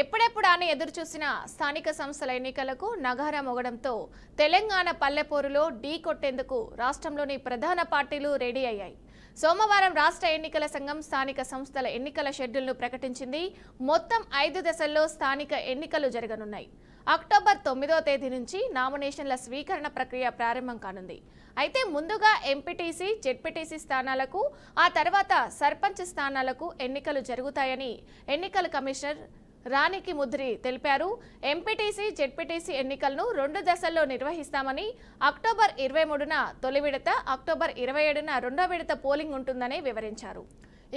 ఎప్పుడెప్పుడు అని ఎదురుచూసిన స్థానిక సంస్థల ఎన్నికలకు నగారా మోగడంతో తెలంగాణ పల్లెపోరులో ఢీ కొట్టేందుకు రాష్ట్రంలోని ప్రధాన పార్టీలు రెడీ అయ్యాయి. సోమవారం రాష్ట్ర ఎన్నికల సంఘం స్థానిక సంస్థల ఎన్నికల షెడ్యూల్ను ప్రకటించింది. మొత్తం 5 దశల్లో స్థానిక ఎన్నికలు జరగనున్నాయి. అక్టోబర్ 9వ తేదీ నుంచి నామినేషన్ల స్వీకరణ ప్రక్రియ ప్రారంభం కానుంది. అయితే ముందుగా ఎంపీటీసీ, జెడ్పీటీసీ స్థానాలకు, ఆ తర్వాత సర్పంచ్ స్థానాలకు ఎన్నికలు జరుగుతాయని ఎన్నికల కమిషనర్ రానికి ముద్రి తెలిపారు. ఎంపీటీసీ, జెడ్పీటీసీ ఎన్నికలను 2 దశల్లో నిర్వహిస్తామని, అక్టోబర్ 23న తొలి విడత, అక్టోబర్ 27న రెండో విడత పోలింగ్ ఉంటుందని వివరించారు.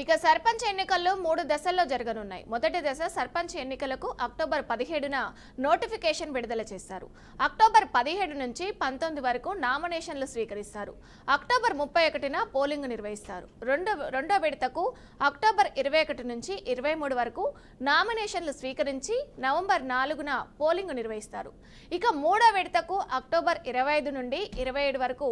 ఇక సర్పంచ్ ఎన్నికల్లో 3 దశల్లో జరగనున్నాయి. మొదటి దశ సర్పంచ్ ఎన్నికలకు అక్టోబర్ 17న నోటిఫికేషన్ విడుదల చేస్తారు. అక్టోబర్ 17 నుంచి 19 వరకు నామినేషన్లు స్వీకరిస్తారు. అక్టోబర్ 31న పోలింగ్ నిర్వహిస్తారు. రెండో విడతకు అక్టోబర్ 21 నుంచి 23 వరకు నామినేషన్లు స్వీకరించి నవంబర్ 4న పోలింగ్ నిర్వహిస్తారు. ఇక మూడో విడతకు అక్టోబర్ 25 నుండి 27 వరకు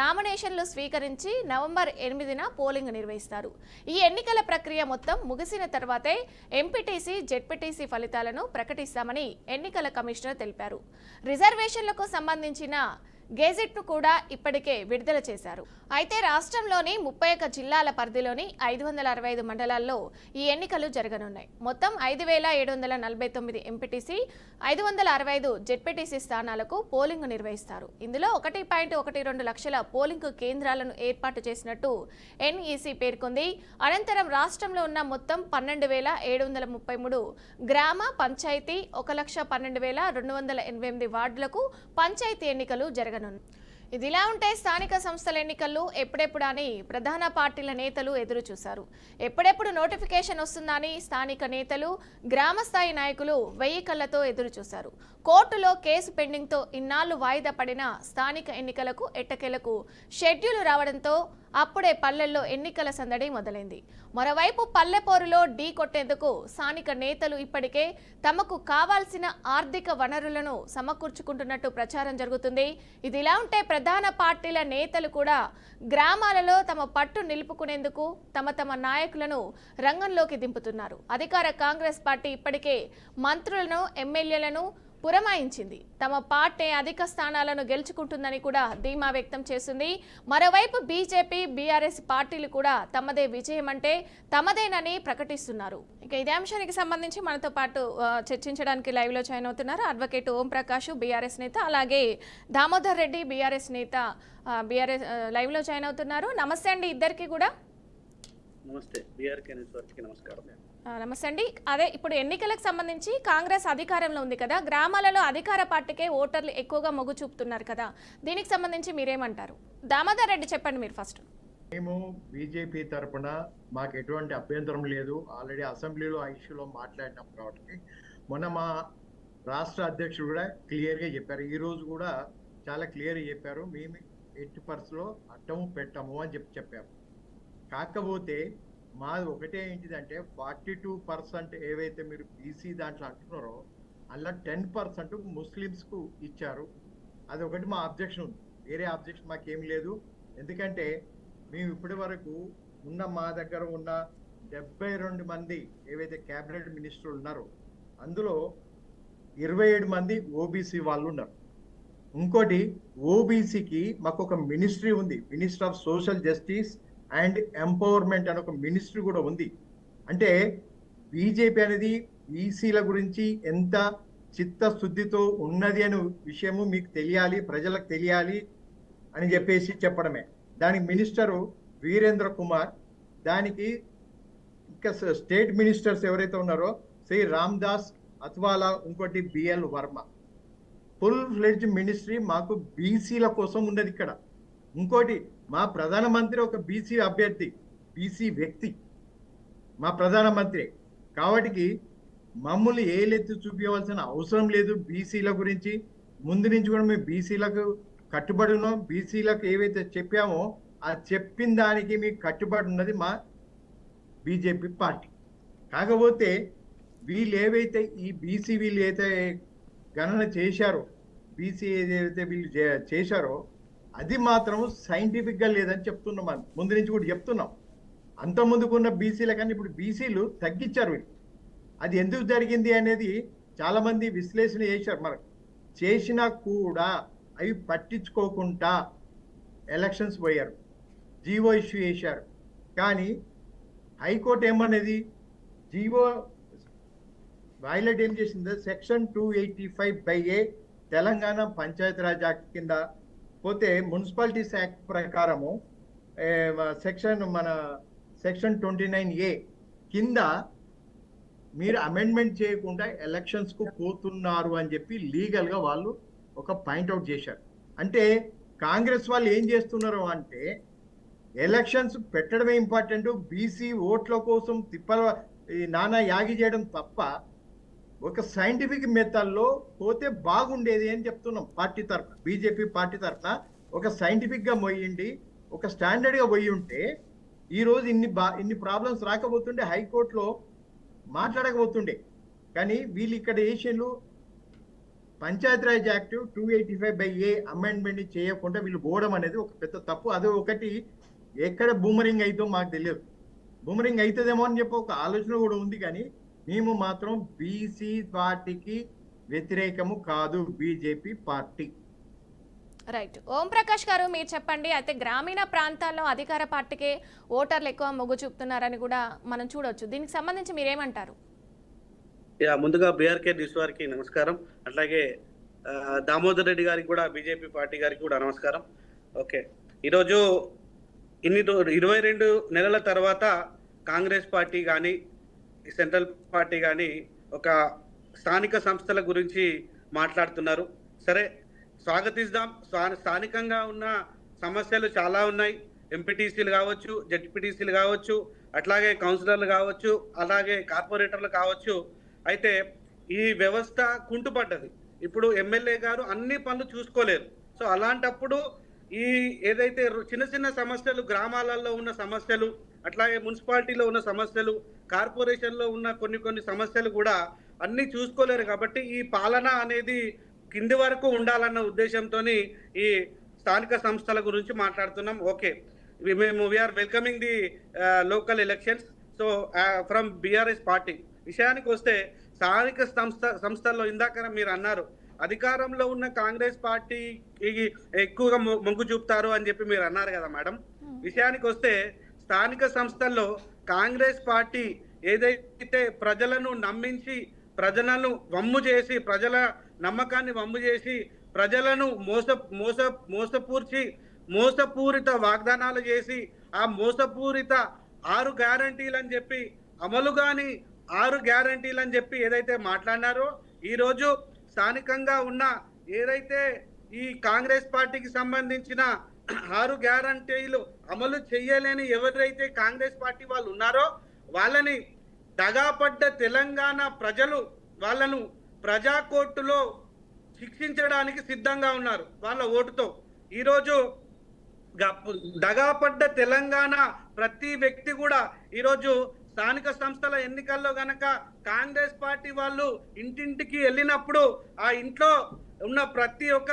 నామినేషన్లు స్వీకరించి నవంబర్ 8న పోలింగ్ నిర్వహిస్తారు. ఈ ఎన్నికల ప్రక్రియ మొత్తం ముగిసిన తర్వాతే ఎంపీటీసీ, జెడ్పీటీసీ ఫలితాలను ప్రకటిస్తామని ఎన్నికల కమిషనర్ తెలిపారు. రిజర్వేషన్లకు సంబంధించిన గెజెట్ను కూడా ఇప్పటికే విడుదల చేశారు. అయితే రాష్ట్రంలోని 31 జిల్లాల పరిధిలోని 565 మండలాల్లో ఈ ఎన్నికలు జరగనున్నాయి. మొత్తం 5749 ఎంపీటీసీ, 565 జెడ్పీటీసీ స్థానాలకు పోలింగ్ నిర్వహిస్తారు. ఇందులో 1.12 లక్షల పోలింగ్ కేంద్రాలను ఏర్పాటు చేసినట్టు ఎన్ఈసీ పేర్కొంది. అనంతరం రాష్ట్రంలో ఉన్న మొత్తం 12,733 గ్రామ పంచాయతీ, 1,12,288 వార్డులకు పంచాయతీ ఎన్నికలు జరగనున్నాయి. ఇదిలా ఉంటే స్థానిక సంస్థల ఎన్నికల్లో ఎప్పుడెప్పుడు అని ప్రధాన పార్టీల నేతలు ఎదురు చూశారు. ఎప్పుడెప్పుడు నోటిఫికేషన్ వస్తుందని స్థానిక నేతలు, గ్రామ స్థాయి నాయకులు 1000 కళ్లతో ఎదురు చూశారు. కోర్టులో కేసు పెండింగ్తో ఇన్నాళ్లు వాయిదా పడిన స్థానిక ఎన్నికలకు ఎట్టకేలకు షెడ్యూల్ రావడంతో అప్పుడే పల్లెల్లో ఎన్నికల సందడి మొదలైంది. మరోవైపు పల్లెపోరులో ఢీ కొట్టేందుకు స్థానిక నేతలు ఇప్పటికే తమకు కావాల్సిన ఆర్థిక వనరులను సమకూర్చుకుంటున్నట్టు ప్రచారం జరుగుతుంది. ఇదిలా ఉంటే ప్రధాన పార్టీల నేతలు కూడా గ్రామాలలో తమ పట్టు నిలుపుకునేందుకు తమ నాయకులను రంగంలోకి దింపుతున్నారు. అధికార కాంగ్రెస్ పార్టీ ఇప్పటికే మంత్రులను, ఎమ్మెల్యేలను పురమాయించింది. తమ పార్టీ అధిక స్థానాలను గెలుచుకుంటుందని కూడా ధీమా వ్యక్తం చేసింది. మరోవైపు బీజేపీ, బీఆర్ఎస్ పార్టీలు కూడా తమదే విజయం అంటే తమదేనని ప్రకటిస్తున్నారు. ఇక ఇదే అంశానికి సంబంధించి మనతో పాటు చర్చించడానికి లైవ్ లో జాయిన్ అవుతున్నారు అడ్వకేట్ ఓం ప్రకాష్, బీఆర్ఎస్ నేత, అలాగే దామోదర్ రెడ్డి, బీఆర్ఎస్ నేత, బీఆర్ఎస్ లైవ్ లో జాయిన్ అవుతున్నారు. నమస్తే అండి ఇద్దరికి కూడా. నమస్తే. నమస్కారం. నమస్తే అండి. అదే ఇప్పుడు ఎన్నికలకు సంబంధించి కాంగ్రెస్ అధికారంలో ఉంది కదా, గ్రామాలలో అధికార పార్టీకే ఓటర్లు ఎక్కువగా మొగ్గు చూపుతున్నారు కదా, దీనికి సంబంధించి మీరేమంటారు? దామోదర్ రెడ్డి చెప్పండి మీరు ఫస్ట్. మేము బీజేపీ తరఫున మాకు ఎటువంటి అభ్యంతరం లేదు. ఆల్రెడీ అసెంబ్లీలో ఆ ఇష్యూలో మాట్లాడినాం కాబట్టి మొన్న మా రాష్ట్ర అధ్యక్షుడు కూడా క్లియర్గా చెప్పారు. ఈరోజు కూడా చాలా క్లియర్గా చెప్పారు, మేము 80% అట్టము పెట్టము అని చెప్పాము. కాకపోతే మాది ఒకటే ఏంటిదంటే 42% ఏవైతే మీరు బీసీ దాంట్లో అంటున్నారో అలా 10% ముస్లిమ్స్కు ఇచ్చారు. అది ఒకటి మా అబ్జెక్షన్ ఉంది. వేరే అబ్జెక్షన్ మాకేం లేదు. ఎందుకంటే మేము ఇప్పటి వరకు ఉన్న మా దగ్గర ఉన్న 72 మంది ఏవైతే క్యాబినెట్ మినిస్టర్లు ఉన్నారో అందులో 27 మంది ఓబీసీ వాళ్ళు ఉన్నారు. ఇంకోటి ఓబీసీకి మాకు ఒక మినిస్ట్రీ ఉంది, minister of social justice and empowerment అనే ఒక మినిస్ట్రీ కూడా ఉంది. అంటే బీజేపీ అనేది బీసీల గురించి ఎంత చిత్తశుద్ధితో ఉన్నది అనే విషయము మీకు తెలియాలి, ప్రజలకు తెలియాలి అని చెప్పేసి చెప్పడమే. దానికి మినిస్టరు వీరేంద్ర కుమార్, దానికి ఇంకా స్టేట్ మినిస్టర్స్ ఎవరైతే ఉన్నారో శ్రీ రామ్దాస్ అత్వాలా, ఇంకోటి BL Varma. Full fledged ministry మాకు బీసీల కోసం ఉన్నది ఇక్కడ. ఇంకోటి మా ప్రధానమంత్రి ఒక బీసీ అభ్యర్థి, బీసీ వ్యక్తి మా ప్రధానమంత్రి. కాబట్టి మమ్మల్ని ఏలెత్తి చూపించవలసిన అవసరం లేదు. బీసీల గురించి ముందు నుంచి కూడా మేము బీసీలకు కట్టుబడి ఉన్నాం. బీసీలకు ఏవైతే చెప్పామో ఆ చెప్పిన దానికి మీకు కట్టుబడి ఉన్నది మా బీజేపీ పార్టీ. కాకపోతే వీళ్ళు ఏవైతే ఈ బీసీ వీళ్ళు ఏదైతే గణన చేశారో, బీసీ ఏదైతే వీళ్ళు చేశారో అది మాత్రం సైంటిఫిక్గా లేదని చెప్తున్నాం. ముందు నుంచి కూడా చెప్తున్నాం. అంత ముందుకున్న బీసీల కానీ ఇప్పుడు బీసీలు తగ్గించారు. అది ఎందుకు జరిగింది అనేది చాలా మంది విశ్లేషణ చేశారు. మరి చేసినా కూడా అవి పట్టించుకోకుండా ఎలక్షన్స్ పోయారు, జీవో ఇష్యూ చేశారు. కానీ హైకోర్టు ఏమన్నది, జీవో వైలేట్ ఏం చేసింది, section 285/A Telangana Panchayati Raj act కింద పోతే మున్సిపాలిటీస్ యాక్ట్ ప్రకారము సెక్షన్ 29A కింద మీరు అమెండ్మెంట్ చేయకుండా ఎలక్షన్స్ కు పోతున్నారు అని చెప్పి లీగల్ గా వాళ్ళు ఒక పాయింట్అవుట్ చేశారు. అంటే కాంగ్రెస్ వాళ్ళు ఏం చేస్తున్నారు అంటే ఎలక్షన్స్ పెట్టడమే ఇంపార్టెంట్, బీసీ ఓట్ల కోసం నానా యాగి చేయడం తప్ప ఒక సైంటిఫిక్ మెథడ్లో పోతే బాగుండేది అని చెప్తున్నాం. పార్టీ తరఫున, బీజేపీ పార్టీ తరఫున ఒక సైంటిఫిక్ గా పోయిండి, ఒక స్టాండర్డ్ గా పోయి ఉంటే ఈ రోజు ఇన్ని ప్రాబ్లమ్స్ రాకపోతుండే, హైకోర్టులో మాట్లాడకపోతుండే. కానీ వీళ్ళు ఇక్కడ ఏషియన్లు పంచాయతీరాజ్ యాక్ట్ 285/A అమెండ్మెంట్ చేయకుండా వీళ్ళు పోవడం అనేది ఒక పెద్ద తప్పు. అది ఒకటి ఎక్కడ బూమరింగ్ అవుతుందో మాకు తెలియదు. బూమరింగ్ అవుతుందేమో అని చెప్పి ఒక ఆలోచన కూడా ఉంది. కానీ మేము మాత్రం బీసీ పార్టీకి వ్యతిరేకము కాదు, BJP party. Right. Om Prakash గారు, మీరు చెప్పండి. అయితే గ్రామీణ ప్రాంతాల్లో అధికార పార్టీకే ఓటర్లు ఎక్కువ మొగ్గు చూపుతున్నారని కూడా మనం చూడొచ్చు. దీనికి సంబంధించి మీరేమంటారు? ముందుగా బీఆర్కే న్యూస్ వారికి నమస్కారం. అట్లాగే దామోదర్ రెడ్డి గారికి కూడా, బీజేపీ పార్టీ గారికి కూడా నమస్కారం. ఓకే, ఈరోజు 22 నెలల తర్వాత కాంగ్రెస్ పార్టీ కానీ సెంట్రల్ పార్టీ కానీ ఒక స్థానిక సంస్థల గురించి మాట్లాడుతున్నారు. సరే, స్వాగతిద్దాం. స్థానికంగా ఉన్న సమస్యలు చాలా ఉన్నాయి. ఎంపీటీసీలు కావచ్చు, జెడ్పీటీసీలు కావచ్చు, అట్లాగే కౌన్సిలర్లు కావచ్చు, అలాగే కార్పొరేటర్లు కావచ్చు. అయితే ఈ వ్యవస్థ కుంటుపడ్డది. ఇప్పుడు ఎమ్మెల్యే గారు అన్ని పనులు చూసుకోలేరు. సో అలాంటప్పుడు ఈ ఏదైతే చిన్న చిన్న సమస్యలు, గ్రామాలలో ఉన్న సమస్యలు, అట్లాగే మున్సిపాలిటీలో ఉన్న సమస్యలు, కార్పొరేషన్లో ఉన్న కొన్ని సమస్యలు కూడా అన్ని చూసుకోలేరు. కాబట్టి ఈ పాలన అనేది కింది వరకు ఉండాలన్న ఉద్దేశంతో ఈ స్థానిక సంస్థల గురించి మాట్లాడుతున్నాం. Okay, we are welcoming the local elections. So from BRS party విషయానికి వస్తే, స్థానిక సంస్థల్లో ఇందాక మీరు అన్నారు అధికారంలో ఉన్న కాంగ్రెస్ పార్టీ ఎక్కువగా మొగ్గు చూపుతారు అని చెప్పి మీరు అన్నారు కదా మేడం. విషయానికి వస్తే స్థానిక సంస్థల్లో కాంగ్రెస్ పార్టీ ఏదైతే ప్రజలను నమ్మించి, ప్రజలను వమ్ము చేసి, ప్రజల నమ్మకాన్ని వమ్ము చేసి, ప్రజలను మోసపూరిత వాగ్దానాలు చేసి, ఆ మోసపూరిత 6 గ్యారంటీలు అని చెప్పి, అమలు కాని 6 గ్యారంటీలు అని చెప్పి ఏదైతే మాట్లాడినారో, ఈరోజు స్థానికంగా ఉన్న ఏదైతే ఈ కాంగ్రెస్ పార్టీకి సంబంధించిన 6 గ్యారంటీలు అమలు చేయలేని ఎవరైతే కాంగ్రెస్ పార్టీ వాళ్ళు ఉన్నారో వాళ్ళని దగాపడ్డ తెలంగాణ ప్రజలు వాళ్ళను ప్రజా కోర్టులో శిక్షించడానికి సిద్ధంగా ఉన్నారు వాళ్ళ ఓటుతో. ఈరోజు దగాపడ్డ తెలంగాణ ప్రతి వ్యక్తి కూడా ఈరోజు స్థానిక సంస్థల ఎన్నికల్లో గనక కాంగ్రెస్ పార్టీ వాళ్ళు ఇంటింటికి వెళ్ళినప్పుడు ఆ ఇంట్లో ఉన్న ప్రతి ఒక్క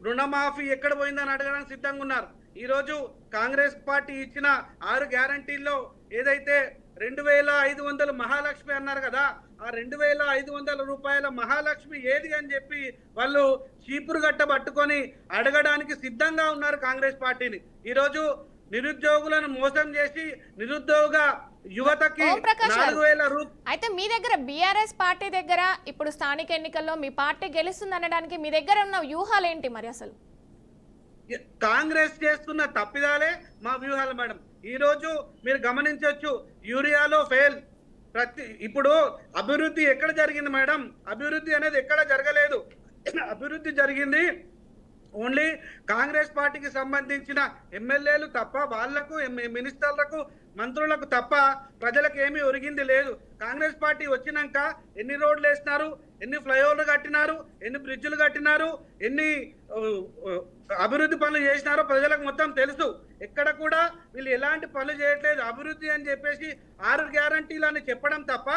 రుణమాఫీ ఎక్కడ పోయిందని అడగడానికి సిద్ధంగా ఉన్నారు. ఈరోజు కాంగ్రెస్ పార్టీ ఇచ్చిన 6 గ్యారంటీల్లో ఏదైతే 2500 మహాలక్ష్మి అన్నారు కదా, ఆ 2500 రూపాయల మహాలక్ష్మి ఏది అని చెప్పి వాళ్ళు చీపురు గట్ట పట్టుకొని అడగడానికి సిద్ధంగా ఉన్నారు కాంగ్రెస్ పార్టీని. ఈరోజు నిరుద్యోగులను మోసం చేసి నిరుద్యోగ యువతకి 4000 రూపాయలు. అయితే మీ దగ్గర బీఆర్ఎస్ పార్టీ దగ్గర ఇప్పుడు స్థానిక ఎన్నికల్లో మీ పార్టీ గెలుస్తుంది అనడానికి మీ దగ్గర ఉన్న వ్యూహాలు ఏంటి మరి? అసలు కాంగ్రెస్ చేస్తున్న తప్పిదాలే మా వ్యూహాలు మేడం. ఈ రోజు మీరు గమనించవచ్చు, యూరియాలో ఫెయిల్. ఇప్పుడు అభివృద్ధి ఎక్కడ జరిగింది మేడం? అభివృద్ధి అనేది ఎక్కడ జరగలేదు. అభివృద్ధి జరిగింది ఓన్లీ కాంగ్రెస్ పార్టీకి సంబంధించిన ఎమ్మెల్యేలు తప్ప, వాళ్లకు మినిస్టర్లకు మంత్రులకు తప్ప ప్రజలకు ఏమీ ఒరిగింది లేదు. కాంగ్రెస్ పార్టీ వచ్చినాక ఎన్ని రోడ్లు వేసినారు, ఎన్ని ఫ్లైఓవర్లు కట్టినారు, ఎన్ని బ్రిడ్జ్లు కట్టినారు, ఎన్ని అభివృద్ధి పనులు చేసినారో ప్రజలకు మొత్తం తెలుసు. ఎక్కడ కూడా వీళ్ళు ఎలాంటి పనులు చేయట్లేదు. అభివృద్ధి అని చెప్పేసి 6 గ్యారంటీలు అని చెప్పడం తప్ప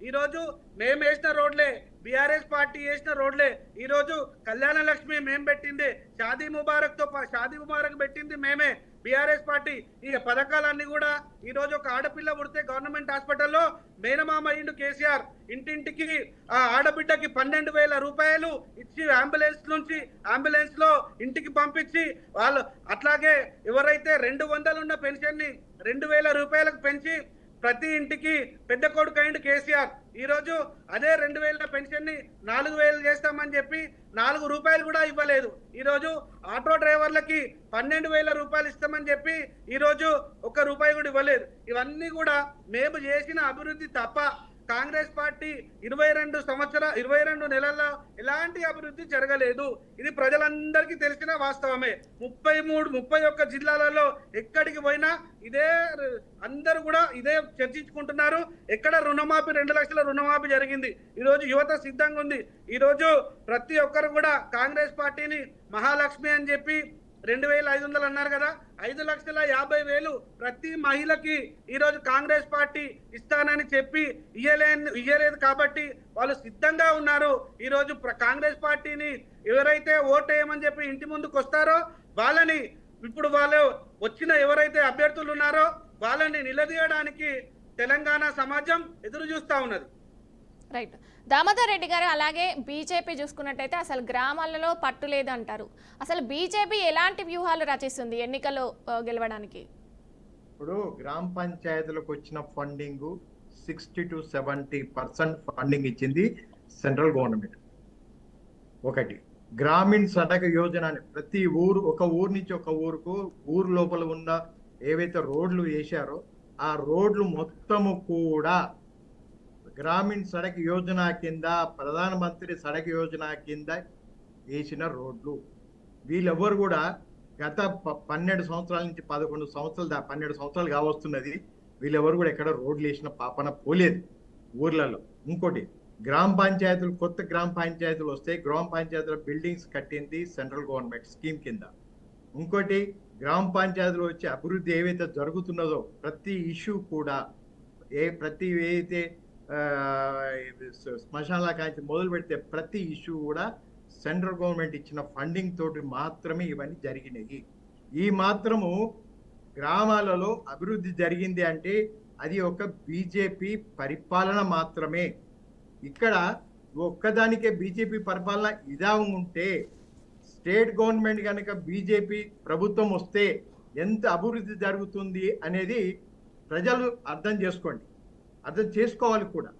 ఈరోజు మేము వేసిన రోడ్లే, బీఆర్ఎస్ పార్టీ వేసిన రోడ్లే. ఈరోజు కళ్యాణ లక్ష్మి మేము పెట్టింది, షాదీ ముబారక్ పెట్టింది మేమే. బీఆర్ఎస్ పార్టీ ఈ పథకాలన్నీ కూడా ఈ రోజు ఒక ఆడపిల్ల పుడితే గవర్నమెంట్ హాస్పిటల్లో మేనమామ అయ్యిండు కేసీఆర్, ఇంటింటికి ఆ ఆడబిడ్డకి 12,000 రూపాయలు ఇచ్చి అంబులెన్స్ లో ఇంటికి పంపించి వాళ్ళు, అట్లాగే ఎవరైతే 200 ఉన్న పెన్షన్ ని 2,000 రూపాయలకు పెంచి ప్రతి ఇంటికి పెద్ద కొడుకు అయిండు కేసీఆర్. ఈ రోజు అదే 2,000 పెన్షన్ ని 4,000 చేస్తామని చెప్పి 4 రూపాయలు కూడా ఇవ్వలేదు. ఈ రోజు ఆటో డ్రైవర్లకి 12,000 రూపాయలు ఇస్తామని చెప్పి ఈ రోజు 1 రూపాయి కూడా ఇవ్వలేదు. ఇవన్నీ కూడా మేము చేసిన అభివృద్ధి తప్ప కాంగ్రెస్ పార్టీ 22 నెలల్లో ఎలాంటి అభివృద్ధి జరగలేదు. ఇది ప్రజలందరికీ తెలిసిన వాస్తవమే. 31 జిల్లాలలో ఎక్కడికి పోయినా ఇదే, అందరూ కూడా ఇదే చర్చించుకుంటున్నారు. ఎక్కడ రుణమాఫీ 2 లక్షల రుణమాఫీ జరిగింది. ఈ రోజు యువత సిద్ధంగా ఉంది. ఈ రోజు ప్రతి ఒక్కరు కూడా కాంగ్రెస్ పార్టీని మహాలక్ష్మి అని చెప్పి 2,500 అన్నారు కదా, 5,50,000 ప్రతి మహిళకి ఈ రోజు కాంగ్రెస్ పార్టీ ఇస్తానని చెప్పి ఇయ్యలేదు కాబట్టి వాళ్ళు సిద్ధంగా ఉన్నారు. ఈ రోజు కాంగ్రెస్ పార్టీని ఎవరైతే ఓటేయమని చెప్పి ఇంటి ముందుకు వస్తారో వాళ్ళని, ఇప్పుడు వాళ్ళు వచ్చిన ఎవరైతే అభ్యర్థులు ఉన్నారో వాళ్ళని నిలదీయడానికి తెలంగాణ సమాజం ఎదురు చూస్తా ఉన్నది. రైట్. దామోదర్ రెడ్డి గారు, అలాగే బీజేపీ చూసుకున్నట్టయితే అసలు గ్రామాలలో పట్టు లేదంటారు. అసలు బీజేపీ ఎలాంటి వ్యూహాలు రచిస్తుంది ఎన్నికల్లో గెలవడానికి? ఇప్పుడు గ్రామ పంచాయతీలకు వచ్చిన ఫండింగ్ 60 to 70% ఫండింగ్ ఇచ్చింది సెంట్రల్ గవర్నమెంట్. ఒకటి, గ్రామీణ సడక్ యోజన అని ప్రతి ఊరు, ఒక ఊరు నుంచి ఒక ఊరుకు, ఊరు లోపల ఉన్న ఏవైతే రోడ్లు వేశారో ఆ రోడ్లు మొత్తము కూడా గ్రామీణ సడక్ యోజన కింద, ప్రధానమంత్రి సడక్ యోజన కింద వేసిన రోడ్లు. వీళ్ళెవ్వరు కూడా గత 12 సంవత్సరాల నుంచి 11 సంవత్సరాలు 12 సంవత్సరాలు కావస్తున్నది, వీళ్ళెవరు కూడా ఎక్కడ రోడ్లు వేసిన పాపన పోలేదు ఊర్లలో. ఇంకోటి, గ్రామ పంచాయతీలు, కొత్త గ్రామ పంచాయతీలు వస్తే గ్రామ పంచాయతీల బిల్డింగ్స్ కట్టింది సెంట్రల్ గవర్నమెంట్ స్కీమ్ కింద. ఇంకోటి, గ్రామ పంచాయతీలో వచ్చే అభివృద్ధి ఏవైతే జరుగుతున్నదో ప్రతి ఇష్యూ కూడా, ప్రతి ఏదైతే శ్మశానాల కాంచి మొదలు పెడితే ప్రతి ఇష్యూ కూడా సెంట్రల్ గవర్నమెంట్ ఇచ్చిన ఫండింగ్ తోటి మాత్రమే ఇవన్నీ జరిగినాయి. ఈ మాత్రము గ్రామాలలో అభివృద్ధి జరిగింది అంటే అది ఒక బీజేపీ పరిపాలన మాత్రమే. ఇక్కడ ఒక్కదానికే బీజేపీ పరిపాలన ఇదా ఉంటే, స్టేట్ గవర్నమెంట్ కనుక బీజేపీ ప్రభుత్వం వస్తే ఎంత అభివృద్ధి జరుగుతుంది అనేది ప్రజలు అర్థం చేసుకోవాలి కూడా.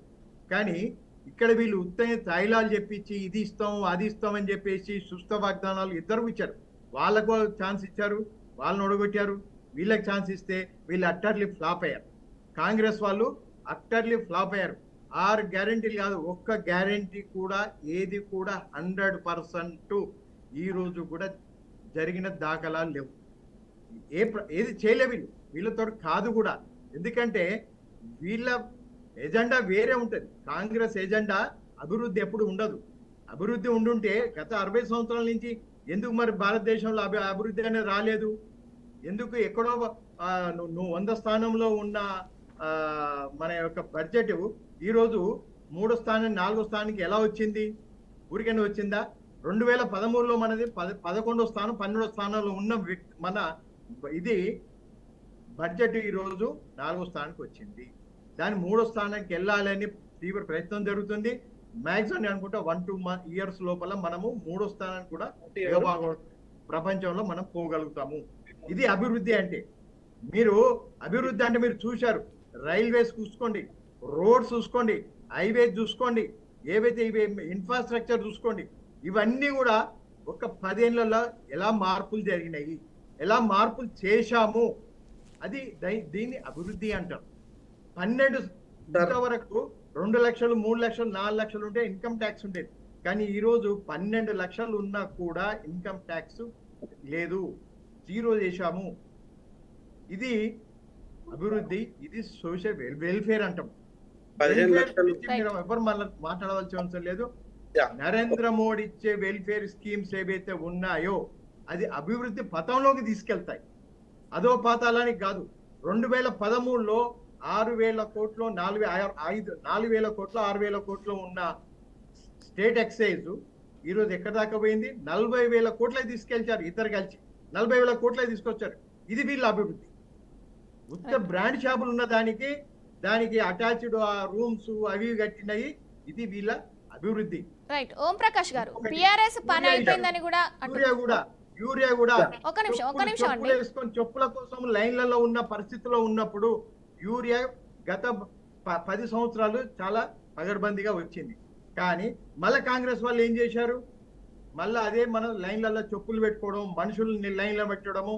కానీ ఇక్కడ వీళ్ళు ఉత్తనే తాయిలాలు చెప్పించి ఇది ఇస్తాం అది ఇస్తామని చెప్పేసి సుస్థ వాగ్దానాలు ఇద్దరు ఇచ్చారు. వాళ్ళకు ఛాన్స్ ఇచ్చారు, వాళ్ళని ఒడగొట్టారు. వీళ్ళకి ఛాన్స్ ఇస్తే వీళ్ళు అట్టర్లీ ఫ్లాప్ అయ్యారు. కాంగ్రెస్ వాళ్ళు అట్టర్లీ ఫ్లాప్ అయ్యారు. 6 గ్యారెంటీలు కాదు, ఒక్క గ్యారెంటీ కూడా ఏది కూడా 100% ఈ రోజు కూడా జరిగిన దాఖలాలు లేవు. ఏది చేయలే వీళ్ళతో కాదు కూడా. ఎందుకంటే వీళ్ళ ఎజెండా వేరే ఉంటుంది. కాంగ్రెస్ ఎజెండా అభివృద్ధి ఎప్పుడు ఉండదు. అభివృద్ధి ఉండుంటే గత 60 సంవత్సరాల నుంచి ఎందుకు మరి భారతదేశంలో అభివృద్ధి అనేది రాలేదు? ఎందుకు ఎక్కడో నువ్వు 100 స్థానంలో ఉన్న మన యొక్క బడ్జెట్ ఈరోజు 3వ స్థానం 4వ స్థానానికి ఎలా వచ్చింది? ఊరికనే వచ్చిందా? 2013లో మనది 11వ స్థానం 12వ స్థానంలో ఉన్న మన ఇది బడ్జెట్ ఈరోజు 4వ స్థానానికి వచ్చింది. దాని 3వ స్థానానికి వెళ్ళాలని తీవ్ర ప్రయత్నం జరుగుతుంది. మ్యాక్సిమం నేను అనుకుంటా 1-2 ఇయర్స్ లోపల మనము 3వ స్థానానికి కూడా ప్రపంచంలో మనం పోగలుగుతాము. ఇది అభివృద్ధి అంటే. మీరు అభివృద్ధి అంటే మీరు చూశారు, రైల్వేస్ చూసుకోండి, రోడ్స్ చూసుకోండి, హైవేస్ చూసుకోండి, ఏవైతే ఇవి ఇన్ఫ్రాస్ట్రక్చర్ చూసుకోండి. ఇవన్నీ కూడా ఒక 10 ఏళ్లలో ఎలా మార్పులు జరిగినాయి, ఎలా మార్పులు చేశాము, అది దీన్ని అభివృద్ధి అంటారు. 12 వరకు 2 లక్షలు 3 లక్షలు 4 లక్షలు ఉంటే ఇన్కమ్ ట్యాక్స్ ఉండేది. కానీ ఈరోజు 12 లక్షలు ఉన్నా కూడా ఇన్కమ్ ట్యాక్స్ లేదు, జీరో చేశాము. ఇది అభివృద్ధి, ఇది సోషల్ వెల్ఫేర్ అంటాం. ఎవరు మళ్ళీ మాట్లాడవలసిన అవసరం లేదు. నరేంద్ర మోడీ ఇచ్చే వెల్ఫేర్ స్కీమ్స్ ఏవైతే ఉన్నాయో అది అభివృద్ధి పథంలోకి తీసుకెళ్తాయి, అదో పాతాలని కాదు. 2013లో 6,000 కోట్లు 4,000 కోట్లు 6,000 కోట్లు ఉన్న స్టేట్ ఎక్సైజ్ ఈరోజు ఎక్కడ దాకా పోయింది? 40,000 కోట్లకి తీసుకెళ్చారు. ఇద్దరు కలిసి 40,000 కోట్లకి తీసుకొచ్చారు. ఇది వీళ్ళ అభివృద్ధి. ఉత్త బ్రాండ్ షాపులు ఉన్న దానికి అటాచ్డ్ ఆ రూమ్స్ అవి కట్టినవి, ఇది వీళ్ళ అభివృద్ధి. రైట్. ఓం ప్రకాష్ గారు, బీఆర్ఎస్ పని అయిపోయిందని కూడా యూరియా కూడా ఒక నిమిషం అండి. వేసుకొని చెప్పుల కోసం లైన్లలో ఉన్న పరిస్థితిలో ఉన్నప్పుడు యూరియా గత 10 సంవత్సరాలు చాలా పగడ్బందీగా వచ్చింది. కానీ మళ్ళీ కాంగ్రెస్ వాళ్ళు ఏం చేశారు? మళ్ళీ అదే మన లైన్లలో చెప్పులు పెట్టుకోవడం, మనుషుల్ని లైన్లో పెట్టడము,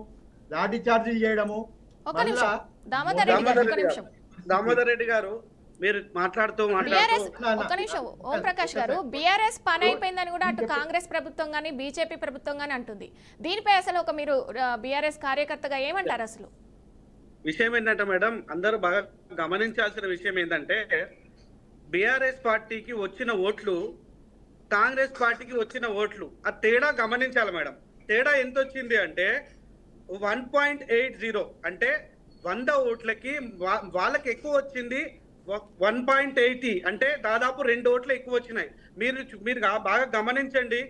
లాఠీ చార్జీలు చేయడము. ఒక నిమిషం దామోదర్ రెడ్డి గారు, ఒక నిమిషం. దామోదర్ రెడ్డి గారు, మీరు మాట్లాడుతూ ఒక నిమిషం. ఓం ప్రకాష్ గారు, బీఆర్ఎస్ పని అయిపోయిందని కూడా అటు కాంగ్రెస్ ప్రభుత్వం గానీ బీజేపీ ప్రభుత్వం గానీ అంటుంది. దీనిపై అసలు ఒక మీరు బీఆర్ఎస్ కార్యకర్తగా ఏమంటారు? అసలు విషయం ఏంటంటే మేడం, అందరూ బాగా గమనించాల్సిన విషయం ఏంటంటే, బీఆర్ఎస్ పార్టీకి వచ్చిన ఓట్లు కాంగ్రెస్ పార్టీకి వచ్చిన ఓట్లు ఆ తేడా గమనించాలి మేడం. తేడా ఎంత వచ్చింది అంటే 1.80, అంటే 100 ఓట్లకి వాళ్ళకి ఎక్కువ వచ్చింది 1.80, అంటే దాదాపు 2 ఓట్లు ఎక్కువ వచ్చినాయి. మీరు బాగా గమనించండి.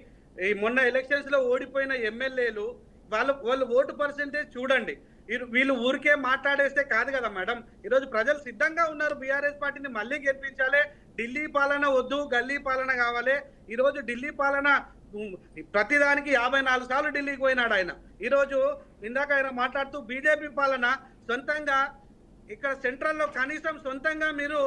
ఈ మొన్న ఎలక్షన్స్ లో ఓడిపోయిన ఎమ్మెల్యేలు వాళ్ళు ఓటు పర్సెంటేజ్ చూడండి. వీళ్ళు ఊరికే మాట్లాడేస్తే కాదు కదా మేడం. ఈరోజు ప్రజలు సిద్ధంగా ఉన్నారు బీఆర్ఎస్ పార్టీని మళ్ళీ గెలిపించాలి. ఢిల్లీ పాలన వద్దు, గల్లీ పాలన కావాలి. ఈరోజు ఢిల్లీ పాలన ప్రతిదానికి 54 సార్లు ఢిల్లీకి పోయినాడు ఆయన. ఈరోజు ఇందాక ఆయన మాట్లాడుతూ బీజేపీ పాలన సొంతంగా ఇక్కడ సెంట్రల్లో కనీసం సొంతంగా మీరు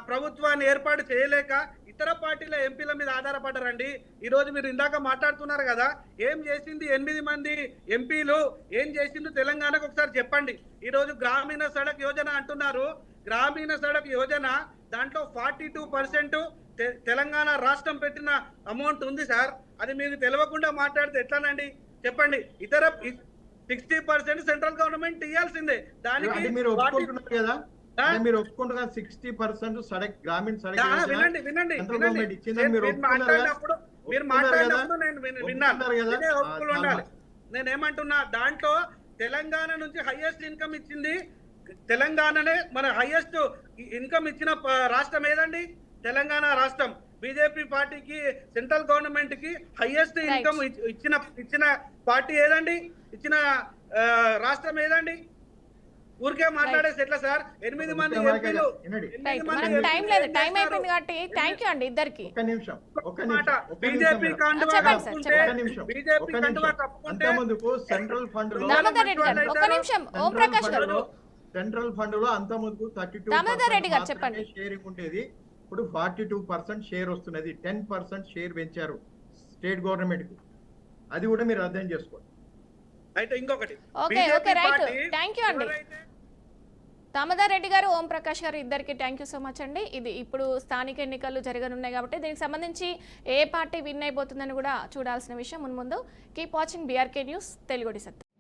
ప్రభుత్వాన్ని ఏర్పాటు చేయలేక ఇతర పార్టీల ఎంపీల మీద ఆధారపడ్డారండి. ఈరోజు మీరు ఇందాక మాట్లాడుతున్నారు కదా, ఏం చేసింది 8 మంది ఎంపీలు, ఏం చేసింది తెలంగాణకు ఒకసారి చెప్పండి. ఈరోజు గ్రామీణ సడక్ యోజన అంటున్నారు. గ్రామీణ సడక్ యోజన దాంట్లో 42% తెలంగాణ రాష్ట్రం పెట్టిన అమౌంట్ ఉంది సార్. అది మీకు తెలియకుండా మాట్లాడితే ఎట్లానండి చెప్పండి. ఇతర 60% సెంట్రల్ గవర్నమెంట్ ఇవ్వాల్సిందే. దానికి మీరు ఒప్పుకుంటున్నారు కదా, మీరు ఒప్పుకుంటున్నారు 60% సడక్ గ్రామీణ సడక్ వినండి మీరు మాట్లాడినప్పుడు నేను విన్నాను. ఒప్పుకులు ఉండాలి. నేనేమంటున్నా, దాంట్లో తెలంగాణ నుంచి హైయెస్ట్ ఇన్కమ్ ఇచ్చింది తెలంగాణనే. మన హైయెస్ట్ ఇన్కమ్ ఇచ్చిన రాష్ట్రం ఏదండి? తెలంగాణ రాష్ట్రం. బీజేపీ పార్టీకి సెంట్రల్ గవర్నమెంట్ కి హైయెస్ట్ ఇన్కమ్ ఇచ్చిన పార్టీ ఏదండి? ఇచ్చిన రాష్ట్రం ఏదండి? ఊరికే మాట్లాడేసి ఎట్లా సార్? 8 మంది ఎంపీలు, టైం లేదు, టైం అయిపోయింది కాబట్టి థ్యాంక్ యూ అండి ఇద్దరికి. బీజేపీ కండువా కప్పుకుంటే సెంట్రల్ ఫండ్ లో దామోదర్ రెడ్డి గారు ఒక నిమిషం. ఓం ప్రకాష్ గారు, సెంట్రల్ ఫండ్ లో అంత ముందుకు 32% చెప్పండి షేరింగ్ ఉండేది. ఇప్పుడు 42% షేర్ వస్తున్నది. 10% షేర్ పెంచారు స్టేట్ గవర్నమెంట్ కు. అది కూడా మీరు అర్థం చేసుకోండి. అయితే ఇంకొకటి, ఓకే రైట్, థ్యాంక్ యూ అండి. దామోదర్ రెడ్డి గారు, ఓం ప్రకాష్ గారు ఇద్దరికి థ్యాంక్ యూ సో మచ్ అండి. ఇది ఇప్పుడు స్థానిక ఎన్నికలు జరగనున్నాయి కాబట్టి దీనికి సంబంధించి ఏ పార్టీ విన్ అయిపోతుందని కూడా చూడాల్సిన విషయం. ముందు కీప్ వాచింగ్ బీఆర్కే న్యూస్ తెలుగుడి సత్యం.